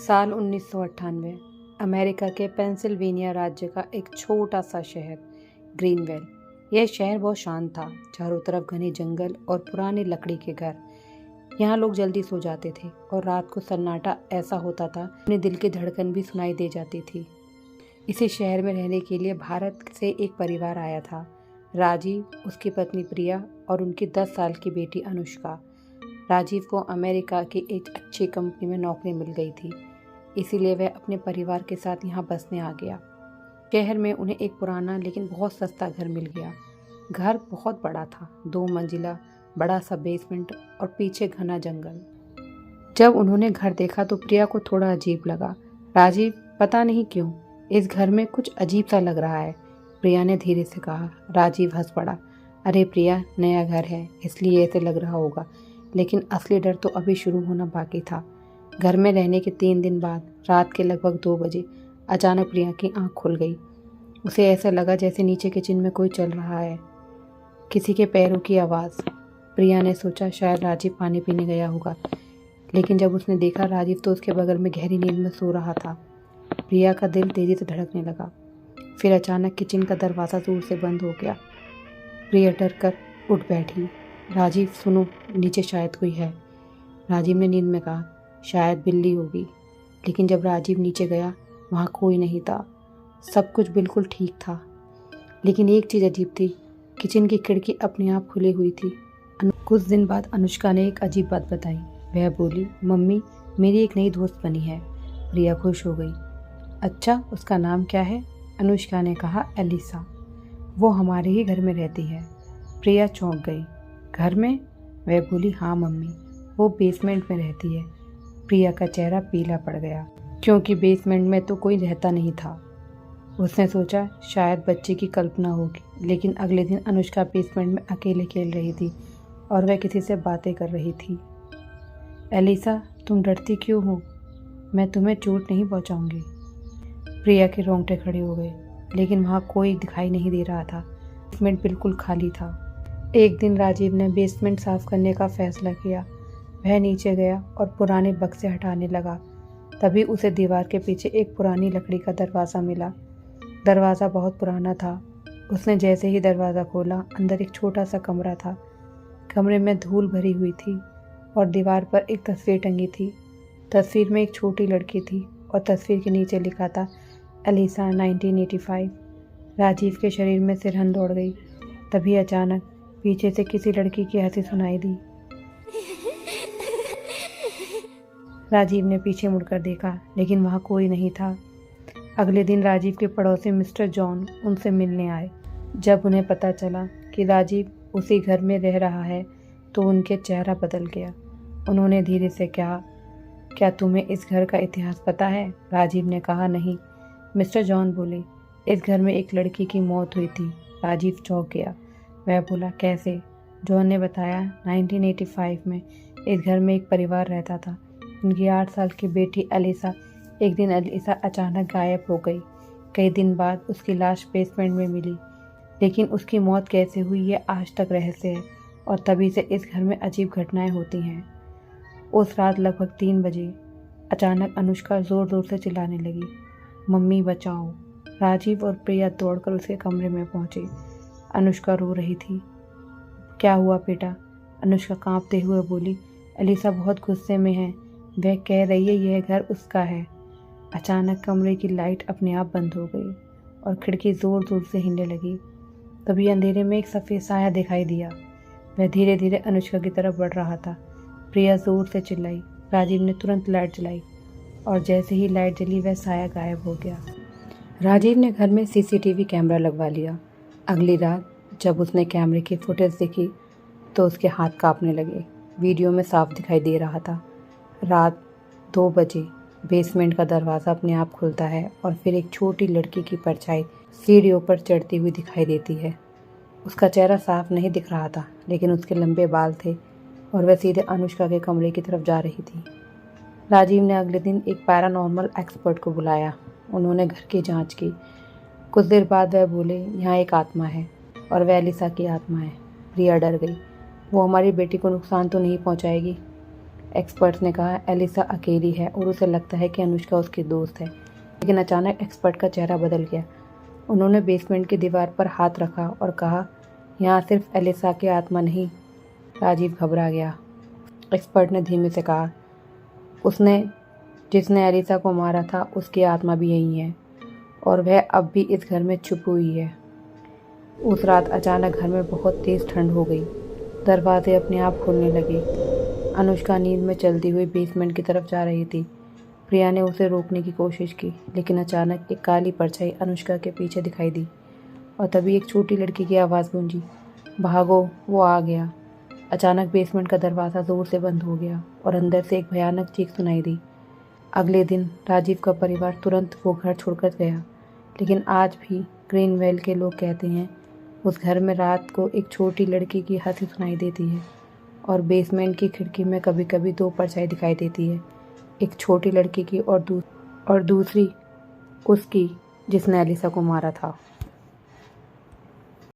साल 1998 अमेरिका के पेंसिल्वेनिया राज्य का एक छोटा सा शहर ग्रीनवेल। यह शहर बहुत शांत था। चारों तरफ घने जंगल और पुराने लकड़ी के घर। यहाँ लोग जल्दी सो जाते थे और रात को सन्नाटा ऐसा होता था अपने दिल की धड़कन भी सुनाई दे जाती थी। इसी शहर में रहने के लिए भारत से एक परिवार आया था। राजीव, उसकी पत्नी प्रिया और उनकी 10 साल की बेटी अनुष्का। राजीव को अमेरिका की एक अच्छी कंपनी में नौकरी मिल गई थी, इसीलिए वह अपने परिवार के साथ यहाँ बसने आ गया। शहर में उन्हें एक पुराना लेकिन बहुत सस्ता घर मिल गया। घर बहुत बड़ा था, 2 मंजिला, बड़ा सा बेसमेंट और पीछे घना जंगल। जब उन्होंने घर देखा तो प्रिया को थोड़ा अजीब लगा। राजीव, पता नहीं क्यों इस घर में कुछ अजीब सा लग रहा है, प्रिया ने धीरे से कहा। राजीव हंस पड़ा। अरे प्रिया, नया घर है इसलिए ऐसे लग रहा होगा, लेकिन असली डर तो अभी शुरू होना बाकी था। घर में रहने के 3 दिन बाद रात के लगभग 2 बजे अचानक प्रिया की आंख खुल गई। उसे ऐसा लगा जैसे नीचे किचन में कोई चल रहा है, किसी के पैरों की आवाज़। प्रिया ने सोचा शायद राजीव पानी पीने गया होगा, लेकिन जब उसने देखा राजीव तो उसके बगल में गहरी नींद में सो रहा था। प्रिया का दिल तेजी से धड़कने लगा। फिर अचानक किचन का दरवाज़ा जोर से बंद हो गया। प्रिया डर कर उठ बैठी। राजीव, सुनो, नीचे शायद कोई है। राजीव ने नींद में कहा, शायद बिल्ली होगी। लेकिन जब राजीव नीचे गया वहाँ कोई नहीं था। सब कुछ बिल्कुल ठीक था, लेकिन एक चीज़ अजीब थी। किचन की खिड़की अपने आप खुली हुई थी। कुछ दिन बाद अनुष्का ने एक अजीब बात बताई। वह बोली, मम्मी, मेरी एक नई दोस्त बनी है। प्रिया खुश हो गई। अच्छा, उसका नाम क्या है? अनुष्का ने कहा, एलिसा। वो हमारे ही घर में रहती है। प्रिया चौंक गई। घर में? वह बोली, हाँ मम्मी, वो बेसमेंट में रहती है। प्रिया का चेहरा पीला पड़ गया, क्योंकि बेसमेंट में तो कोई रहता नहीं था। उसने सोचा शायद बच्चे की कल्पना होगी, लेकिन अगले दिन अनुष्का बेसमेंट में अकेले खेल रही थी और वह किसी से बातें कर रही थी। एलिसा, तुम डरती क्यों हो? मैं तुम्हें चोट नहीं पहुंचाऊंगी। प्रिया के रोंगटे खड़े हो गए, लेकिन वहाँ कोई दिखाई नहीं दे रहा था। बेसमेंट बिल्कुल खाली था। एक दिन राजीव ने बेसमेंट साफ करने का फैसला किया। वह नीचे गया और पुराने बक्से हटाने लगा। तभी उसे दीवार के पीछे एक पुरानी लकड़ी का दरवाज़ा मिला। दरवाज़ा बहुत पुराना था। उसने जैसे ही दरवाज़ा खोला, अंदर एक छोटा सा कमरा था। कमरे में धूल भरी हुई थी और दीवार पर एक तस्वीर टंगी थी। तस्वीर में एक छोटी लड़की थी और तस्वीर के नीचे लिखा था, एलिसा 1985। राजीव के शरीर में सिरहन दौड़ गई। तभी अचानक पीछे से किसी लड़की की हंसी सुनाई दी। राजीव ने पीछे मुड़कर देखा, लेकिन वहाँ कोई नहीं था। अगले दिन राजीव के पड़ोसी मिस्टर जॉन उनसे मिलने आए। जब उन्हें पता चला कि राजीव उसी घर में रह रहा है, तो उनके चेहरा बदल गया। उन्होंने धीरे से कहा, क्या तुम्हें इस घर का इतिहास पता है? राजीव ने कहा, नहीं। मिस्टर जॉन बोले, इस घर में एक लड़की की मौत हुई थी। राजीव चौंक गया। वह बोला, कैसे? जॉन ने बताया, 1985 में इस घर में एक परिवार रहता था। उनकी 8 साल की बेटी एलिसा। एक दिन एलिसा अचानक गायब हो गई। कई दिन बाद उसकी लाश बेसमेंट में मिली, लेकिन उसकी मौत कैसे हुई ये आज तक रहस्य है। और तभी से इस घर में अजीब घटनाएं होती हैं। उस रात लगभग 3 बजे अचानक अनुष्का ज़ोर ज़ोर से चिल्लाने लगी, मम्मी बचाओ। राजीव और प्रिया दौड़कर उसके कमरे में पहुंचे। अनुष्का रो रही थी। क्या हुआ बेटा? अनुष्का कांपते हुए बोली, एलिसा बहुत गुस्से में है। वह कह रही है यह घर उसका है। अचानक कमरे की लाइट अपने आप बंद हो गई और खिड़की ज़ोर ज़ोर से हिलने लगी। तभी अंधेरे में एक सफ़ेद साया दिखाई दिया। वह धीरे धीरे अनुष्का की तरफ बढ़ रहा था। प्रिया ज़ोर से चिल्लाई। राजीव ने तुरंत लाइट जलाई और जैसे ही लाइट जली वह साया गायब हो गया। राजीव ने घर में सीसीटीवी कैमरा लगवा लिया। अगली रात जब उसने कैमरे की फुटेज देखी तो उसके हाथ कांपने लगे। वीडियो में साफ दिखाई दे रहा था, रात 2 बजे बेसमेंट का दरवाज़ा अपने आप खुलता है और फिर एक छोटी लड़की की परछाई सीढ़ियों पर चढ़ती हुई दिखाई देती है। उसका चेहरा साफ नहीं दिख रहा था, लेकिन उसके लंबे बाल थे और वह सीधे अनुष्का के कमरे की तरफ जा रही थी। राजीव ने अगले दिन एक पैरानॉर्मल एक्सपर्ट को बुलाया। उन्होंने घर की जांच की। कुछ देर बाद वह बोले, यहाँ एक आत्मा है और वह एलिसा की आत्मा है। प्रिया डर गई। वो हमारी बेटी को नुकसान तो नहीं पहुँचाएगी? एक्सपर्ट्स ने कहा एलिसा अकेली है और उसे लगता है कि अनुष्का उसकी दोस्त है। लेकिन अचानक एक्सपर्ट का चेहरा बदल गया। उन्होंने बेसमेंट की दीवार पर हाथ रखा और कहा, यहाँ सिर्फ एलिसा की आत्मा नहीं। राजीव घबरा गया। एक्सपर्ट ने धीमे से कहा, उसने जिसने एलिसा को मारा था उसकी आत्मा भी यही है और वह अब भी इस घर में छुपी हुई है। उस रात अचानक घर में बहुत तेज़ ठंड हो गई। दरवाजे अपने आप खुलने लगे। अनुष्का नींद में चलती हुई बेसमेंट की तरफ जा रही थी। प्रिया ने उसे रोकने की कोशिश की, लेकिन अचानक एक काली परछाई अनुष्का के पीछे दिखाई दी और तभी एक छोटी लड़की की आवाज़ गूंजी, भागो, वो आ गया। अचानक बेसमेंट का दरवाज़ा ज़ोर से बंद हो गया और अंदर से एक भयानक चीख सुनाई दी। अगले दिन राजीव का परिवार तुरंत वो घर छोड़कर गया, लेकिन आज भी ग्रीनवेल के लोग कहते हैं उस घर में रात को एक छोटी लड़की की हंसी सुनाई देती है और बेसमेंट की खिड़की में कभी कभी दो परछाई दिखाई देती है, एक छोटी लड़की की और दूसरी उसकी जिसने एलिसा को मारा था।